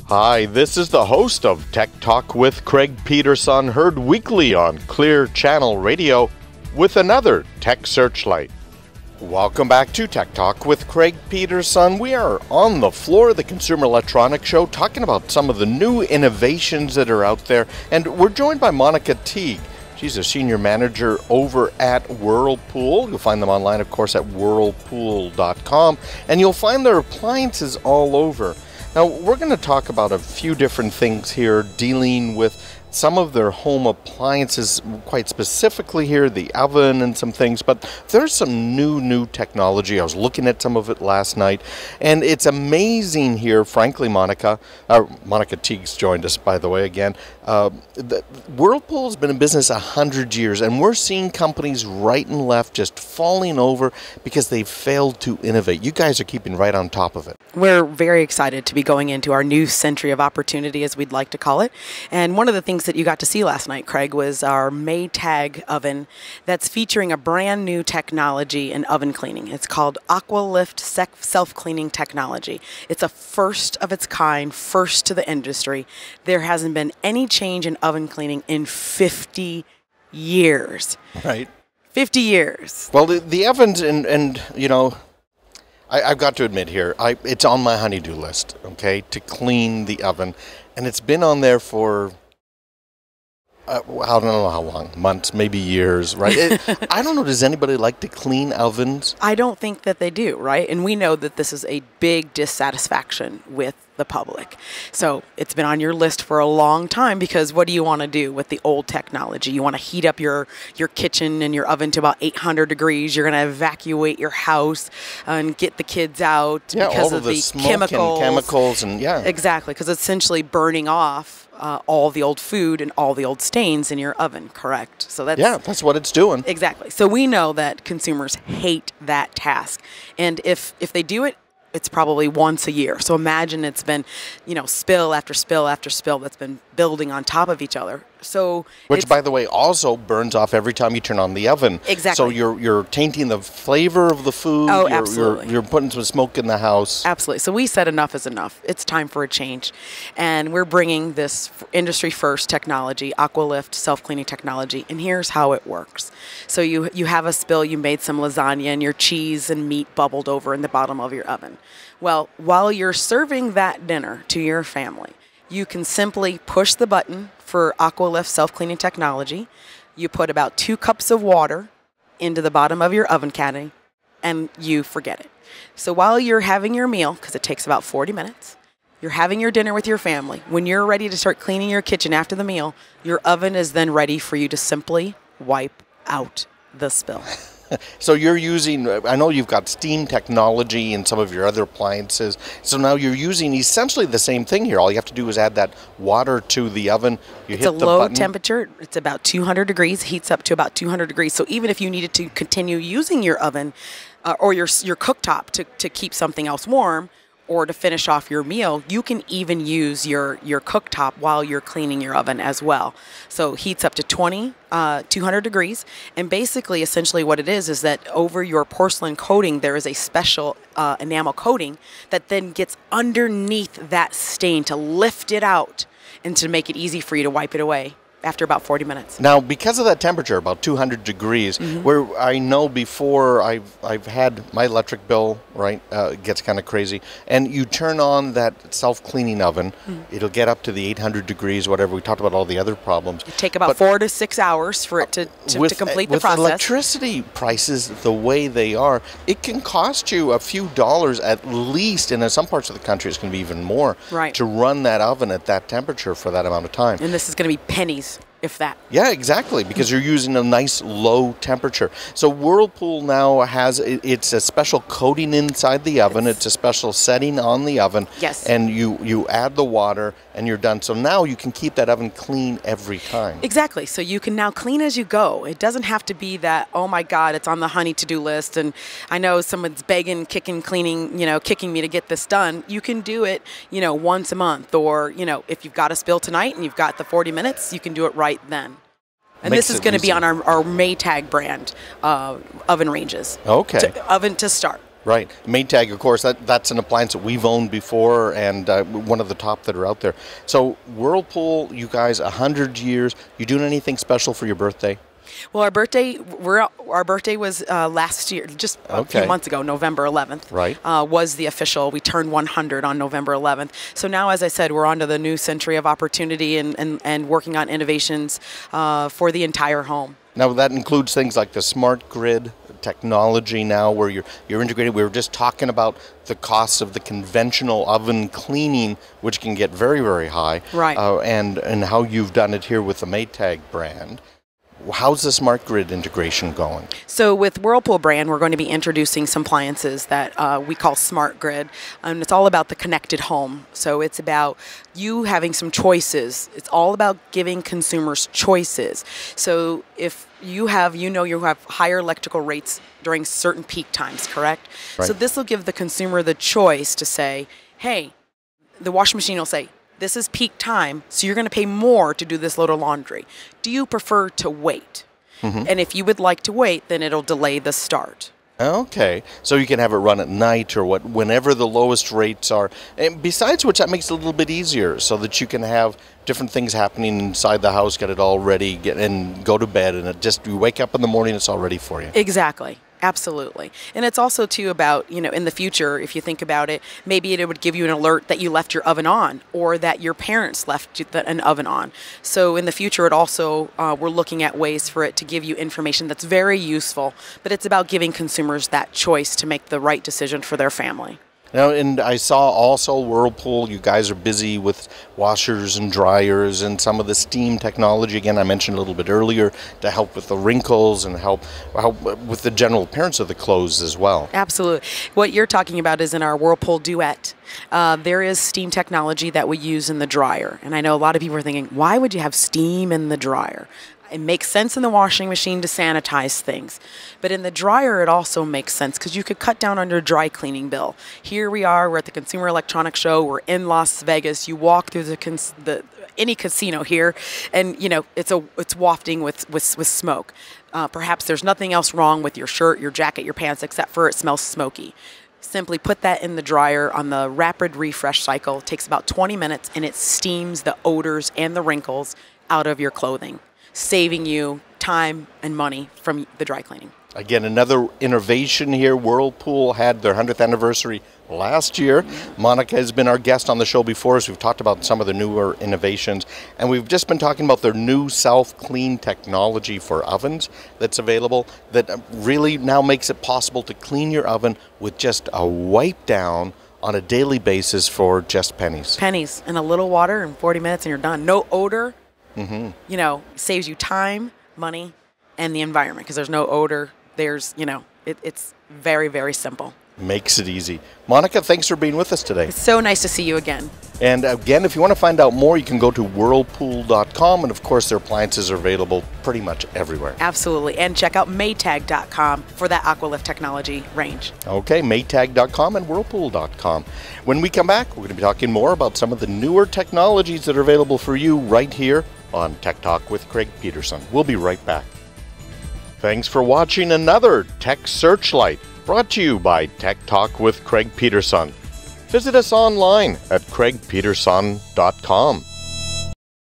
Hi, this is the host of Tech Talk with Craig Peterson, heard weekly on Clear Channel Radio with another Tech Searchlight. Welcome back to Tech Talk with Craig Peterson. We are on the floor of the Consumer Electronics Show talking about some of the new innovations that are out there, and we're joined by Monica Teague. She's a senior manager over at Whirlpool. You'll find them online, of course, at whirlpool.com, and you'll find their appliances all over. Now, we're going to talk about a few different things here dealing with some of their home appliances, quite specifically here, the oven and some things, but there's some new technology. I was looking at some of it last night, and it's amazing here, frankly, Monica Teague's joined us, by the way, again. Whirlpool's been in business 100 years, and we're seeing companies right and left just falling over because they've failed to innovate. You guys are keeping right on top of it. We're very excited to be going into our new century of opportunity, as we'd like to call it. And one of the things that you got to see last night, Craig, was our Maytag oven that's featuring a brand new technology in oven cleaning. It's called AquaLift Self-cleaning technology. It's a first of its kind, first to the industry. There hasn't been any change in oven cleaning in 50 years. Right. 50 years. Well, the ovens and you know, I've got to admit here, it's on my honey-do list, okay, to clean the oven. And it's been on there for, I don't know how long, months, maybe years, right? I don't know, does anybody like to clean ovens? I don't think that they do, right? And we know that this is a big dissatisfaction with the public. So it's been on your list for a long time, because what do you want to do with the old technology? You want to heat up your kitchen and your oven to about 800 degrees. You're going to evacuate your house and get the kids out because of the smoke chemicals. And chemicals and Exactly, because it's essentially burning off all the old food and all the old stains in your oven, correct? So that's what it's doing. Exactly. So we know that consumers hate that task. And if they do it, it's probably once a year. So imagine it's been, spill after spill after spill that's been building on top of each other. So which, by the way, also burns off every time you turn on the oven. Exactly. So you're tainting the flavor of the food. Oh, absolutely. You're putting some smoke in the house. Absolutely. So we said enough is enough. It's time for a change. And we're bringing this industry-first technology, AquaLift Self-cleaning technology, and here's how it works. So you have a spill, you made some lasagna, and your cheese and meat bubbled over in the bottom of your oven. Well, while you're serving that dinner to your family, you can simply push the button for AquaLift Self-cleaning technology. You put about 2 cups of water into the bottom of your oven cavity, and you forget it. So while you're having your meal, because it takes about 40 minutes, you're having your dinner with your family. When you're ready to start cleaning your kitchen after the meal, your oven is then ready for you to simply wipe out the spill. So you're using, I know you've got steam technology in some of your other appliances, so now you're using essentially the same thing here. All you have to do is add that water to the oven. It's a low temperature. It's about 200 degrees, heats up to about 200 degrees. So even if you needed to continue using your oven or your cooktop to keep something else warm, or to finish off your meal, you can even use your cooktop while you're cleaning your oven as well. So heats up to 200 degrees. And basically, essentially what it is that over your porcelain coating, there is a special enamel coating that then gets underneath that stain to lift it out and to make it easy for you to wipe it away after about 40 minutes. Now, because of that temperature, about 200 degrees, where I know before I've had my electric bill, right, gets kind of crazy, and you turn on that self-cleaning oven, it'll get up to the 800 degrees, whatever. We talked about all the other problems. It take about 4 to 6 hours for it to complete the process. With electricity prices the way they are, it can cost you a few dollars at least, and in some parts of the country it's going to be even more, to run that oven at that temperature for that amount of time. And this is going to be pennies, if that. Yeah, exactly, because you're using a nice low temperature. So Whirlpool now has, it's a special coating inside the oven. It's a special setting on the oven. Yes. And you add the water and you're done. So now you can keep that oven clean every time. Exactly. So you can now clean as you go. It doesn't have to be that, oh my God, it's on the honey to-do list and I know someone's begging, kicking, cleaning, kicking me to get this done. You can do it, once a month, or, if you've got a spill tonight and you've got the 40 minutes, you can do it right then. And this is going to be on our Maytag brand oven ranges. Okay. Oven to start. Right. Maytag, of course, that's an appliance that we've owned before, and one of the top that are out there. So Whirlpool, you guys, 100 years. You doing anything special for your birthday? Well, our birthday was last year, just a few months ago, November 11th. Right. Was the official. We turned 100 on November 11th. So now, as I said, we're on to the new century of opportunity and working on innovations for the entire home. Now that includes things like the smart grid technology now where you're integrated. We were just talking about the costs of the conventional oven cleaning, which can get very, very high. Right. And how you've done it here with the Maytag brand. How's the smart grid integration going? So with Whirlpool brand, we're going to be introducing some appliances that we call smart grid. And it's all about the connected home. So it's about you having some choices. It's all about giving consumers choices. So if you have higher electrical rates during certain peak times, correct? Right. So this will give the consumer the choice to say, hey, the washing machine will say, this is peak time, so you're going to pay more to do this load of laundry. Do you prefer to wait? Mm-hmm. And if you would like to wait, then it'll delay the start. Okay, so you can have it run at night or whenever the lowest rates are. And besides which, that makes it a little bit easier so that you can have different things happening inside the house, get it all ready, and go to bed, and you wake up in the morning, it's all ready for you. Exactly. Absolutely. And it's also, too, about, in the future, if you think about it, maybe it would give you an alert that you left your oven on or that your parents left an oven on. So in the future, it also, we're looking at ways for it to give you information that's very useful, but it's about giving consumers that choice to make the right decision for their family. Now, and I saw also Whirlpool, you guys are busy with washers and dryers and some of the steam technology, again, I mentioned a little bit earlier, to help with the wrinkles and help with the general appearance of the clothes as well. Absolutely. What you're talking about is in our Whirlpool Duet. There is steam technology that we use in the dryer. And I know a lot of people are thinking, why would you have steam in the dryer? It makes sense in the washing machine to sanitize things. But in the dryer, it also makes sense because you could cut down on your dry cleaning bill. Here we are, we're at the Consumer Electronics Show, we're in Las Vegas. You walk through any casino here, and it's wafting with smoke. Perhaps there's nothing else wrong with your shirt, your jacket, your pants, except for it smells smoky. Simply put that in the dryer on the rapid refresh cycle. It takes about 20 minutes, and it steams the odors and the wrinkles out of your clothing, saving you time and money from the dry cleaning. Again, another innovation here. Whirlpool had their 100th anniversary last year. Mm-hmm. Monica has been our guest on the show before, so we've talked about some of the newer innovations. And we've just been talking about their new self-clean technology for ovens that's available that really now makes it possible to clean your oven with just a wipe down on a daily basis for just pennies. Pennies and a little water in 40 minutes and you're done. No odor. Mm-hmm. Saves you time, money, and the environment because there's no odor. There's, it's very, very simple. Makes it easy. Monica, thanks for being with us today. It's so nice to see you again. And again, if you want to find out more, you can go to whirlpool.com. And of course, their appliances are available pretty much everywhere. Absolutely. And check out Maytag.com for that AquaLift Technology range. Okay, Maytag.com and Whirlpool.com. When we come back, we're going to be talking more about some of the newer technologies that are available for you right here on Tech Talk with Craig Peterson. We'll be right back. Thanks for watching another Tech Searchlight, brought to you by Tech Talk with Craig Peterson. Visit us online at craigpeterson.com.